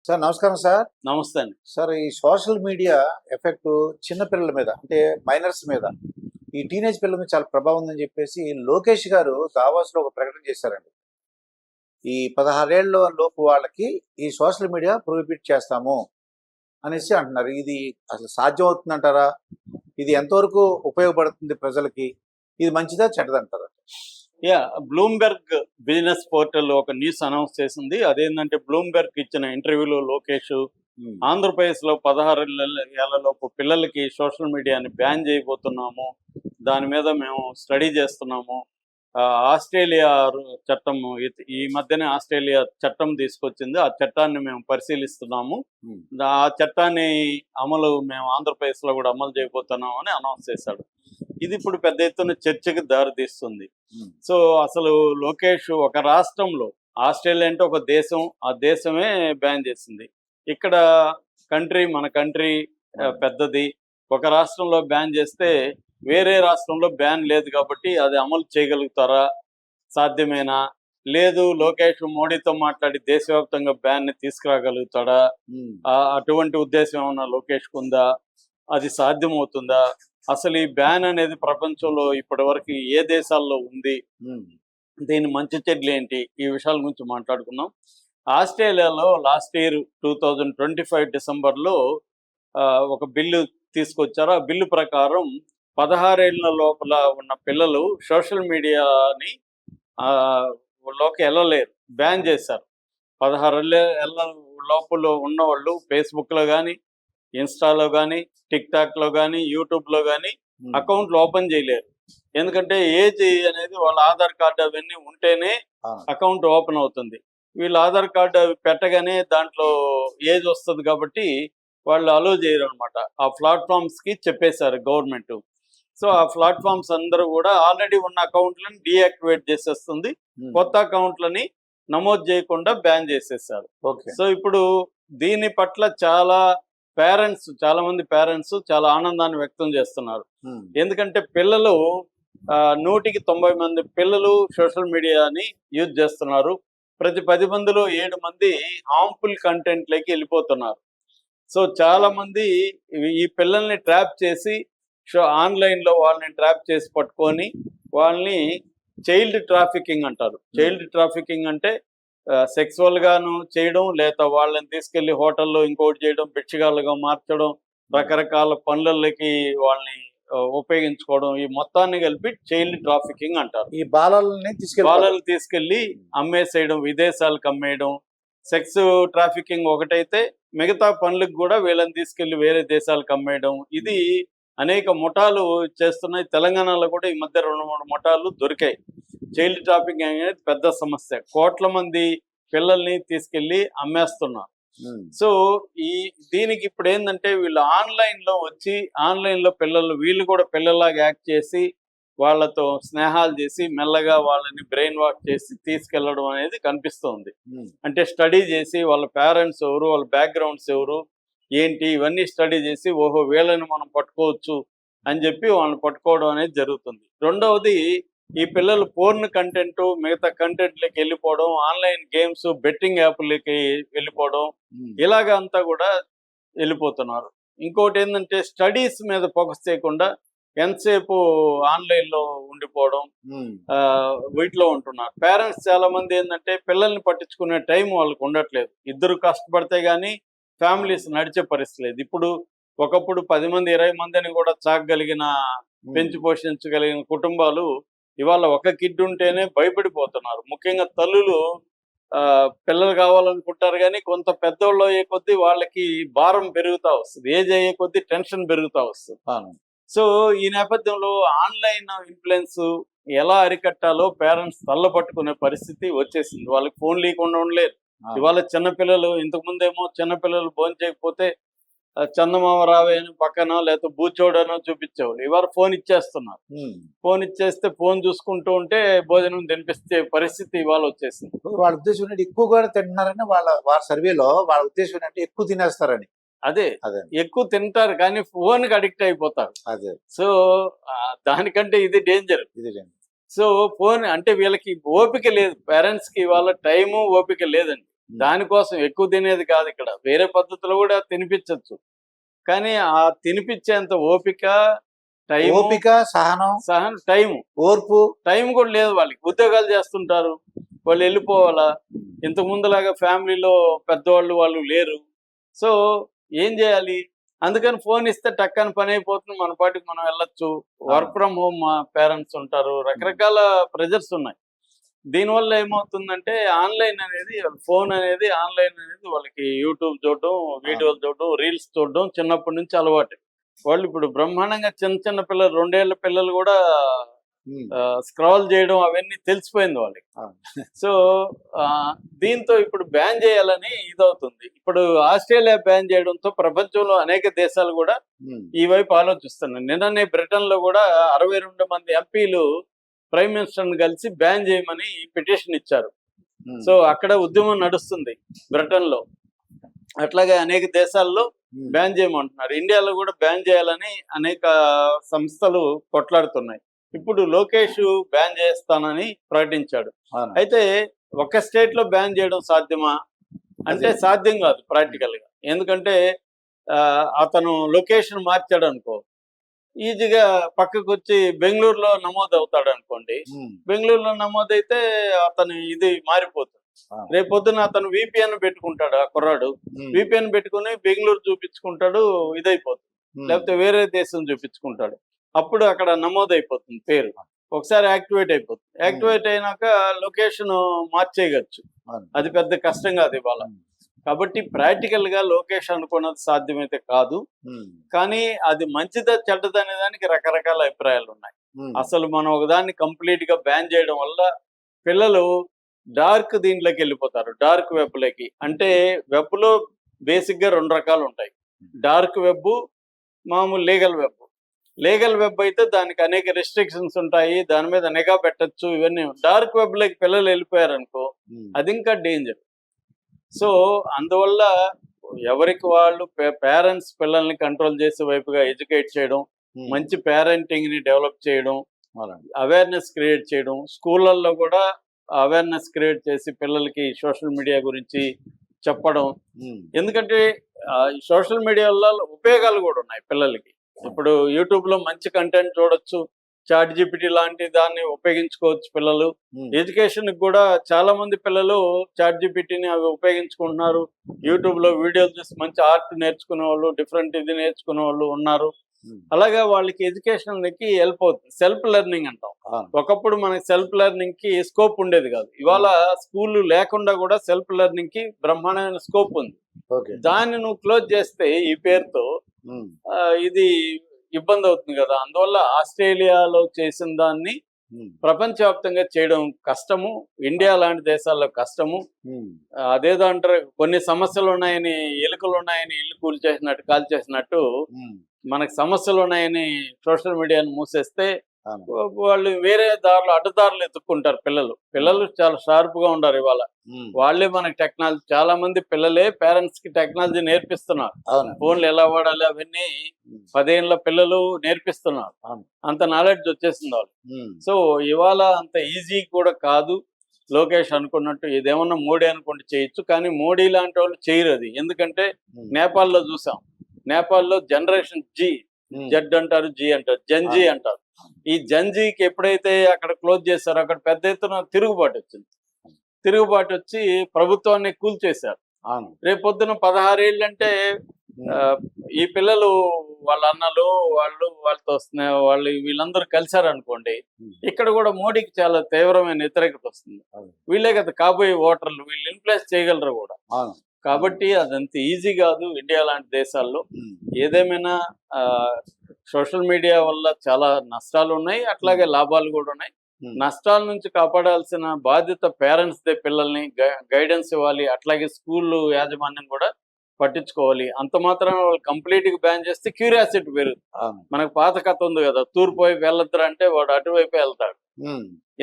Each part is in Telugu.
సార్ నమస్కారం సార్. నమస్తే అండి. సార్ ఈ సోషల్ మీడియా ఎఫెక్ట్ చిన్న పిల్లల మీద అంటే మైనర్స్ మీద, ఈ టీనేజ్ పిల్లల మీద చాలా ప్రభావం ఉందని చెప్పేసి లోకేష్ గారు దావాస్‌లో ఒక ప్రకటన చేశారండి. ఈ 16 ఏళ్ల లోపు వాళ్ళకి ఈ సోషల్ మీడియా ప్రొహిబిట్ చేస్తాము అనేసి అంటున్నారు. ఇది అసలు సాధ్యం అవుతుందంటారా? ఇది ఎంతవరకు ఉపయోగపడుతుంది ప్రజలకి? ఇది మంచిదా? చెడ్డదంటారా? బ్లూంబెర్గ్ బిజినెస్ పోర్టల్ ఒక న్యూస్ అనౌన్స్ చేసింది. అదేంటంటే బ్లూంబెర్గ్ ఇచ్చిన ఇంటర్వ్యూలో లోకేష్ హ్మ్. ఆంధ్రప్రదేశ్లో 16 ఏళ్లలోపు పిల్లలకి సోషల్ మీడియాని బ్యాన్ చేయబోతున్నాము, దాని మీద మేము స్టడీ చేస్తున్నాము. ఆస్ట్రేలియా చట్టం ఈ మధ్యనే ఆస్ట్రేలియా చట్టం తీసుకొచ్చింది, ఆ చట్టాన్ని మేము పరిశీలిస్తున్నాము, హ్మ్. ఆ చట్టాన్ని అమలు మేము ఆంధ్రప్రదేశ్లో కూడా అమలు చేయబోతున్నాము అని అనౌన్స్ చేశాడు. ఇది ఇప్పుడు పెద్ద ఎత్తున చర్చకి దారితీస్తుంది. హ్మ్. సో అసలు లోకేష్ ఒక రాష్ట్రంలో, ఆస్ట్రేలియా అంటే ఒక దేశం, ఆ దేశమే బ్యాన్ చేసింది. ఇక్కడ మన కంట్రీ పెద్దది. ఒక రాష్ట్రంలో బ్యాన్ చేస్తే వేరే రాష్ట్రంలో బ్యాన్ లేదు కాబట్టి అది అమలు చేయగలుగుతారా? సాధ్యమేనా? లేదు, లోకేష్ మోడీతో మాట్లాడి దేశవ్యాప్తంగా బ్యాన్ని తీసుకురాగలుగుతాడా? హ్మ్. అటువంటి ఉద్దేశం ఏమన్నా లోకేష్కు ఉందా? అది సాధ్యమవుతుందా? అసలు ఈ బ్యాన్ అనేది ప్రపంచంలో ఇప్పటివరకు ఏ దేశాల్లో ఉంది? హ్మ్. దీని మంచి చెడ్లు ఏంటి? ఈ విషయాల గురించి మాట్లాడుకుందాం. ఆస్ట్రేలియాలో లాస్ట్ ఇయర్ 2025 డిసెంబర్లో ఒక బిల్లు తీసుకొచ్చారు. ఆ బిల్లు ప్రకారం 16 ఏళ్ల లోపల ఉన్న పిల్లలు సోషల్ మీడియాని లోకి వెళ్ళలేరు, బ్యాన్ చేశారు. 16 ఏళ్ళ లోపల ఉన్నవాళ్ళు ఫేస్బుక్లో కానీ, ఇన్స్టాలో కానీ, టిక్టాక్లో కానీ, యూట్యూబ్లో కానీ హ్మ్. అకౌంట్లు ఓపెన్ చేయలేరు. ఎందుకంటే ఏజ్ అనేది వాళ్ళ ఆధార్ కార్డు అవన్నీ ఉంటేనే ఆ! అకౌంట్ ఓపెన్ అవుతుంది. వీళ్ళు ఆధార్ కార్డు అవి పెట్టగానే దాంట్లో ఏజ్ వస్తుంది కాబట్టి వాళ్ళు అలో చేయరు అనమాట. ఆ ప్లాట్ఫామ్స్కి చెప్పేశారు గవర్నమెంట్. సో ఆ ప్లాట్ఫామ్స్ అందరూ కూడా ఆల్రెడీ ఉన్న అకౌంట్లను డీయాక్టివేట్ చేసేస్తుంది, హ్మ్. కొత్త అకౌంట్లని నమోదు చేయకుండా బ్యాన్ చేసేసారు. ఓకే. సో ఇప్పుడు దీని పట్ల చాలా మంది పేరెంట్స్ చాలా ఆనందాన్ని వ్యక్తం చేస్తున్నారు. హ్మ్. ఎందుకంటే పిల్లలు 100కి 90 మంది పిల్లలు సోషల్ మీడియాని యూజ్ చేస్తున్నారు. ప్రతి 10 మందిలో 7 మంది హార్మ్ఫుల్ కంటెంట్లోకి వెళ్ళిపోతున్నారు. సో చాలా మంది ఈ పిల్లల్ని ట్రాప్ చేసి ఆన్లైన్లో వాళ్ళని ట్రాప్ చేసి పట్టుకొని వాళ్ళని చైల్డ్ ట్రాఫికింగ్ అంటారు. చైల్డ్ ట్రాఫికింగ్ అంటే సెక్సువల్గాను చేయడం, లేదా వాళ్ళని తీసుకెళ్లి హోటల్లో ఇంకోటి చేయడం, బిచ్చగాళ్ళుగా మార్చడం, రకరకాల పనులకి వాళ్ళని ఉపయోగించుకోవడం, ఈ మొత్తాన్ని కలిపి చైల్డ్ ట్రాఫికింగ్ అంటారు. ఈ బాలల్ని వాళ్ళని తీసుకెళ్లి అమ్మేసేయడం, విదేశాలకు అమ్మేయడం. సెక్స్ ట్రాఫికింగ్ ఒకటైతే మిగతా పనులకు కూడా వీళ్ళని తీసుకెళ్లి వేరే దేశాలకు అమ్మేయడం. ఇది అనేక ముఠాలు చేస్తున్నాయి. తెలంగాణలో కూడా ఈ మధ్య 2-3 ముఠాలు దొరికాయి. చైల్డ్ ట్రాఫికింగ్ అనేది పెద్ద సమస్య. కోట్ల మంది పిల్లల్ని తీసుకెళ్లి అమ్మేస్తున్నారు. సో దీనికి ఇప్పుడు ఏంటంటే వీళ్ళు ఆన్లైన్లో వచ్చి, ఆన్లైన్లో వీళ్ళు కూడా పిల్లల్లాగా యాక్ట్ చేసి, వాళ్ళతో స్నేహాలు చేసి మెల్లగా వాళ్ళని బ్రెయిన్ వాష్ చేసి తీసుకెళ్లడం అనేది కనిపిస్తోంది. అంటే స్టడీ చేసి వాళ్ళ పేరెంట్స్ ఎవరు, వాళ్ళ బ్యాక్గ్రౌండ్స్ ఎవరు ఏంటి, ఇవన్నీ స్టడీ చేసి ఓహో వీళ్ళని మనం పట్టుకోవచ్చు అని చెప్పి వాళ్ళని పట్టుకోవడం అనేది జరుగుతుంది. రెండవది, ఈ పిల్లలు పోర్న్ కంటెంట్, మిగతా కంటెంట్లకి వెళ్ళిపోవడం, ఆన్లైన్ గేమ్స్, బెట్టింగ్ యాప్లకి వెళ్ళిపోవడం, ఇలాగ అంతా కూడా వెళ్ళిపోతున్నారు. ఇంకోటి ఏంటంటే స్టడీస్ మీద ఫోకస్ చేయకుండా ఎంతసేపు ఆన్లైన్లో ఉండిపోవడం, వీటిలో ఉంటున్నారు. పేరెంట్స్ చాలా మంది ఏంటంటే పిల్లల్ని పట్టించుకునే టైం వాళ్ళకు ఉండట్లేదు. ఇద్దరు కష్టపడితే కానీ ఫ్యామిలీస్ నడిచే పరిస్థితి లేదు. ఇప్పుడు ఒకప్పుడు 10 మంది 20 మందిని కూడా చాకగలిగిన, పెంచి పోషించగలిగిన కుటుంబాలు ఇవాళ ఒక కిడ్ ఉంటేనే భయపడిపోతున్నారు. ముఖ్యంగా తల్లులు పిల్లలు కావాలనుకుంటారు కానీ కొంత పెద్దోళ్ళు అయ్యే కొద్దీ వాళ్ళకి భారం పెరుగుతూ వస్తుంది, ఏజ్ అయ్యే కొద్దీ టెన్షన్ పెరుగుతూ వస్తుంది. సో ఈ నేపథ్యంలో ఆన్లైన్ ఇన్ఫ్లుయెన్స్ ఎలా అరికట్టాలో పేరెంట్స్ తల్లపట్టుకునే పరిస్థితి వచ్చేసింది. వాళ్ళకి ఫోన్ లేకుండా ఉండలేరు. ఇవాళ చిన్నపిల్లలు, ఇంతకుముందేమో చిన్నపిల్లలు భోజనం చేయకపోతే చందమామ రావే అని పక్కన లేకపోతే బూచోడనో చూపించేవాళ్ళు. ఇవాళ ఫోన్ ఇచ్చేస్తున్నారు. ఫోన్ ఇచ్చేస్తే ఫోన్ చూసుకుంటూ ఉంటే భోజనం తినిపిస్తే పరిస్థితి ఇవాళ వచ్చేసింది. వాళ్ళ ఉద్దేశం ఏంటంటే ఎక్కువగా తింటున్నారని వాళ్ళ సర్వేలో వాళ్ళ ఉద్దేశం ఏంటంటే ఎక్కువ తినేస్తారని. అదే ఎక్కువ తింటారు కానీ ఫోన్కి అడిక్ట్ అయిపోతారు. అదే. సో దానికంటే ఇది డేంజర్. సో ఫోన్ అంటే వీళ్ళకి ఓపిక లేదు, పేరెంట్స్కి ఇవాళ టైము ఓపిక లేదండి. దానికోసం ఎక్కువ తినేది కాదు, ఇక్కడ వేరే పద్ధతిలో కూడా తినిపించవచ్చు. కానీ ఆ తినిపించేంత ఓపిక, టైం, సహనం, టైం ఓర్పు కూడా లేదు వాళ్ళకి. ఉద్యోగాలు చేస్తుంటారు, వాళ్ళు వెళ్ళిపోవాలా. ఇంతకు ముందులాగా ఫ్యామిలీలో పెద్దవాళ్ళు వాళ్ళు లేరు. సో ఏం చేయాలి? అందుకని ఫోన్ ఇస్తే టక్కని పని అయిపోతుంది, మన పాటికి మనం వెళ్ళొచ్చు. వర్క్ ఫ్రమ్ హోమ్ మా పేరెంట్స్ ఉంటారు, రకరకాల ప్రెజర్స్ ఉన్నాయి. దీనివల్ల ఏమవుతుందంటే ఆన్లైన్ అనేది, ఫోన్ అనేది, ఆన్లైన్ అనేది వాళ్ళకి యూట్యూబ్ చూడడం, వీడియోలు చూడడం, రీల్స్ చూడడం చిన్నప్పటి నుంచి అలవాటు. వాళ్ళు ఇప్పుడు బ్రహ్మాండంగా చిన్న చిన్న పిల్లలు, 2 ఏళ్ల పిల్లలు కూడా స్క్రాల్ చేయడం అవన్నీ తెలిసిపోయింది వాళ్ళకి. సో దీంతో ఇప్పుడు బ్యాన్ చేయాలని ఇదవుతుంది. ఇప్పుడు ఆస్ట్రేలియా బ్యాన్ చేయడంతో ప్రపంచంలో అనేక దేశాలు కూడా ఈ వైపు ఆలోచిస్తున్నాయి. నిన్ననే బ్రిటన్ లో కూడా 62 మంది ఎంపీలు ప్రైమ్ మినిస్టర్ కలిసి బ్యాన్ చేయమని పిటిషన్ ఇచ్చారు. సో అక్కడ ఉద్యమం నడుస్తుంది బ్రిటన్ లో. అట్లాగే అనేక దేశాల్లో బ్యాన్ చేయమంటున్నారు. ఇండియాలో కూడా బ్యాన్ చేయాలని అనేక సంస్థలు కొట్లాడుతున్నాయి. ఇప్పుడు లోకేష్ బ్యాన్ చేస్తానని ప్రకటించాడు. అయితే ఒక స్టేట్ లో బ్యాన్ చేయడం సాధ్యమా అంటే సాధ్యం కాదు ప్రాక్టికల్ గా. ఎందుకంటే అతను లొకేషన్ మార్చాడు అనుకో, ఈజీగా పక్కకు వచ్చి బెంగళూరులో నమోదు అవుతాడు అనుకోండి. బెంగళూరులో నమోదైతే అతను ఇది మారిపోతుంది. రేపొద్దున అతను విపిఎన్ పెట్టుకుంటాడు, ఆ కుర్రాడు విపిఎన్ పెట్టుకుని బెంగళూరు చూపించుకుంటాడు, ఇదైపోతుంది. లేకపోతే వేరే దేశం చూపించుకుంటాడు, అప్పుడు అక్కడ నమోదైపోతుంది పేరు. ఒకసారి యాక్టివేట్ అయిపోతుంది. యాక్టివేట్ అయినాక లొకేషన్ మార్చేయచ్చు. అది పెద్ద కష్టం కాదు ఇవాళ. కాబట్టి ప్రాక్టికల్ గా లొకేషన్ అనుకున్నది సాధ్యమైతే కాదు. కానీ అది మంచిదా చెడ్డదా అనే దానికి రకరకాల అభిప్రాయాలు ఉన్నాయి. అసలు మనం ఒకదాన్ని కంప్లీట్ గా బ్యాన్ చేయడం వల్ల పిల్లలు డార్క్ దీంట్లోకి వెళ్ళిపోతారు, డార్క్ వెబ్ లోకి. అంటే వెబ్ లో బేసిక్ గా 2 రకాలు ఉంటాయి, డార్క్ వెబ్, మామూలు లీగల్ వెబ్. లీగల్ వెబ్ అయితే దానికి అనేక రెస్ట్రిక్షన్స్ ఉంటాయి, దాని మీద నిఘా పెట్టచ్చు, ఇవన్నీ. డార్క్ వెబ్ లోకి పిల్లలు వెళ్ళిపోయారు అనుకో, అది ఇంకా డేంజర్. సో అందువల్ల ఎవరికి వాళ్ళు పేరెంట్స్ పిల్లల్ని కంట్రోల్ చేసే వైపుగా ఎడ్యుకేట్ చేయడం, మంచి పేరెంటింగ్ ని డెవలప్ చేయడం, అవేర్నెస్ క్రియేట్ చేయడం, స్కూళ్ళల్లో కూడా అవేర్నెస్ క్రియేట్ చేసి పిల్లలకి సోషల్ మీడియా గురించి చెప్పడం. ఎందుకంటే సోషల్ మీడియా వల్ల ఉపయోగాలు కూడా ఉన్నాయి పిల్లలకి. ఇప్పుడు యూట్యూబ్ లో మంచి కంటెంట్ చూడొచ్చు, చాట్ జీపీటీ లాంటి దాన్ని ఉపయోగించుకోవచ్చు పిల్లలు. ఎడ్యుకేషన్ కూడా చాలా మంది పిల్లలు చాట్ జీపీటీని అవి ఉపయోగించుకుంటున్నారు. యూట్యూబ్ లో వీడియోలు చూసి మంచి ఆర్ట్ నేర్చుకునే వాళ్ళు, డిఫరెంట్ ఇది నేర్చుకునే వాళ్ళు ఉన్నారు. అలాగే వాళ్ళకి ఎడ్యుకేషన్ కి హెల్ప్ అవుతుంది. సెల్ఫ్ లెర్నింగ్ అంటాం. ఒకప్పుడు మనకి సెల్ఫ్ లెర్నింగ్ కి స్కోప్ ఉండేది కాదు. ఇవాళ స్కూల్ లేకుండా కూడా సెల్ఫ్ లెర్నింగ్ కి బ్రహ్మాండమైన స్కోప్ ఉంది. దాన్ని నువ్వు క్లోజ్ చేస్తే ఈ పేరుతో ఇది ఇబ్బంది అవుతుంది కదా. అందువల్ల ఆస్ట్రేలియాలో చేసిన దాన్ని ప్రపంచవ్యాప్తంగా చేయడం కష్టము, ఇండియా లాంటి దేశాల్లో కష్టము. అదేదో అంటారు, కొన్ని సమస్యలు ఉన్నాయని, ఎలుకలు ఉన్నాయని ఇల్లు కూల్చేసినట్టు, కాల్చేసినట్టు మనకు సమస్యలు ఉన్నాయని సోషల్ మీడియాను మూసేస్తే వాళ్ళు వేరే దారులు, అడ్డదారులు ఎత్తుక్కుంటారు. పిల్లలు చాలా షార్ప్ గా ఉండారు ఇవాళ. వాళ్ళే మనకి టెక్నాలజీ, చాలా మంది పిల్లలే పేరెంట్స్ కి టెక్నాలజీ నేర్పిస్తున్నారు. ఫోన్లు ఎలా వాడాలి అవన్నీ 10 ఏళ్ల పిల్లలు నేర్పిస్తున్నారు. అంత నాలెడ్జ్ వచ్చేసింది వాళ్ళు. సో ఇవాళ అంత ఈజీ కూడా కాదు. లోకేష్ అనుకున్నట్టు ఇదేమన్నా మోడీ అనుకుంటే చేయొచ్చు, కానీ మోడీ లాంటి వాళ్ళు చేయరు అది. ఎందుకంటే నేపాల్లో చూసాం, నేపాల్లో జనరేషన్ జెడ్ అంటారు, జీ అంటారు, జంజీ అంటారు. ఈ జంజీకి ఎప్పుడైతే అక్కడ క్లోజ్ చేశారో అక్కడ పెద్ద ఎత్తున తిరుగుబాటు వచ్చింది. తిరుగుబాటు వచ్చి ప్రభుత్వాన్ని కూల్చేశారు. రేపొద్దున 16 ఏళ్ళు అంటే ఈ పిల్లలు వాళ్ళ అన్నలు వాళ్ళతో వాళ్ళు వీళ్ళందరూ కలిశారనుకోండి, ఇక్కడ కూడా మోడీకి చాలా తీవ్రమైన వ్యతిరేకత వస్తుంది. వీళ్ళే కదా కాబోయే ఓటర్లు, వీళ్ళు ఇన్ఫ్లుయెన్స్ చేయగలరు కూడా. కాబట్టి అదంత ఈజీ కాదు ఇండియా లాంటి దేశాల్లో. ఏదేమైనా సోషల్ మీడియా వల్ల చాలా నష్టాలు ఉన్నాయి, అట్లాగే లాభాలు కూడా ఉన్నాయి. నష్టాల నుంచి కాపాడాల్సిన బాధ్యత పేరెంట్స్ దే, పిల్లల్ని గైడెన్స్ ఇవ్వాలి. అట్లాగే స్కూల్ యాజమాన్యం కూడా పట్టించుకోవాలి. అంత మాత్రం వాళ్ళు కంప్లీట్ గా బ్యాన్ చేస్తే క్యూరియాసిటీ పెరుగుతుంది. మనకు పాత కథ ఉంది కదా, తూర్పు వైపు వెళ్ళొద్దురా అంటే వాడు అటువైపు వెళ్తాడు.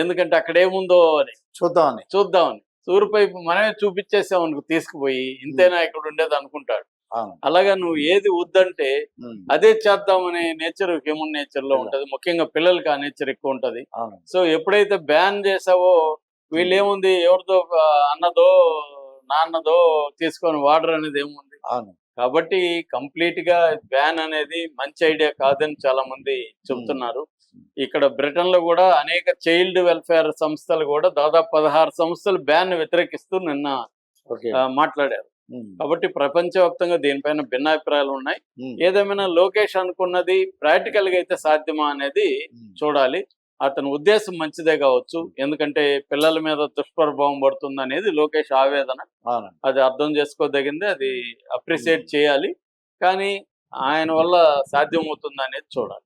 ఎందుకంటే అక్కడ ఏముందో అని చూద్దామని. తూర్పు వైపు మనమే చూపించేసాం అనుకో, తీసుకుపోయి ఇంతేనా ఇక్కడ ఉండేది అనుకుంటాడు. అలాగా నువ్వు ఏది వద్దంటే అదే చేద్దామనే నేచర్ హ్యూమన్ నేచర్ లో ఉంటది. ముఖ్యంగా పిల్లలకి ఆ నేచర్ ఎక్కువ ఉంటది. సో ఎప్పుడైతే బ్యాన్ చేసావో వీళ్ళు ఏముంది, ఎవరిదో అన్నదో నాన్నదో తీసుకొని వాడరు అనేది ఏముంది. అవును. కాబట్టి కంప్లీట్ గా బ్యాన్ అనేది మంచి ఐడియా కాదని చాలా మంది చెబుతున్నారు. ఇక్కడ బ్రిటన్ లో కూడా అనేక చైల్డ్ వెల్ఫేర్ సంస్థలు కూడా దాదాపు 16 సంస్థలు బ్యాన్ వ్యతిరేకిస్తూ నిన్న ఓకే. మాట్లాడారు. ఉమ్. కాబట్టి ప్రపంచవ్యాప్తంగా దీనిపైన భిన్నాభిప్రాయాలు ఉన్నాయి. ఉమ్. ఏదేమైనా లోకేష్ అనుకున్నది ప్రాక్టికల్ గా అయితే సాధ్యమా అనేది ఉమ్. చూడాలి. అతని ఉద్దేశం మంచిదే కావచ్చు, ఎందుకంటే పిల్లల మీద దుష్ప్రభావం పడుతుంది అనేది లోకేష్ ఆవేదన. అవునండి. అది అర్థం చేసుకోదగింది, అది అప్రిషియేట్ చేయాలి. కానీ ఆయన వల్ల సాధ్యమవుతుంది అనేది చూడాలి.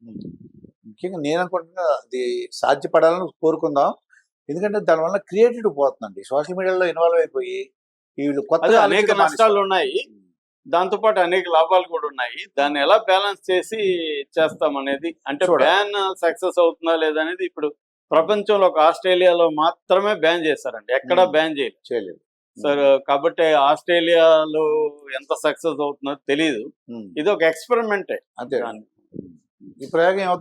ముఖ్యంగా నేను అనుకుంటున్నా అది సాధ్యపడాలని కోరుకుందాం. ఎందుకంటే దానివల్ల క్రియేటివిటీ పోతుందండి. సోషల్ మీడియాలో ఇన్వాల్వ్ అయిపోయి వీళ్ళు అదే కొత్తగా అనేక ఆలోచించడం నష్టాలు మానేస్తారు. ఉన్నాయి, దాంతోపాటు అనేక లాభాలు కూడా ఉన్నాయి. దాన్ని ఎలా బ్యాలెన్స్ చేసి చేస్తాం అనేది, అంటే చూడాలి. బ్యాన్ సక్సెస్ అవుతుందా లేదా అనేది ఇప్పుడు ప్రపంచంలో ఒక ఆస్ట్రేలియాలో మాత్రమే బ్యాన్ చేశారండి, ఎక్కడా బ్యాన్ చేయలేదు. చేయలేదు. సరే, కాబట్టి ఆస్ట్రేలియాలో ఎంత సక్సెస్ అవుతుందో తెలియదు. ఉమ్. ఇది ఒక ఎక్స్పెరిమెంటే. అంతే. ఈ ప్రయోగం ఏమవుతుంది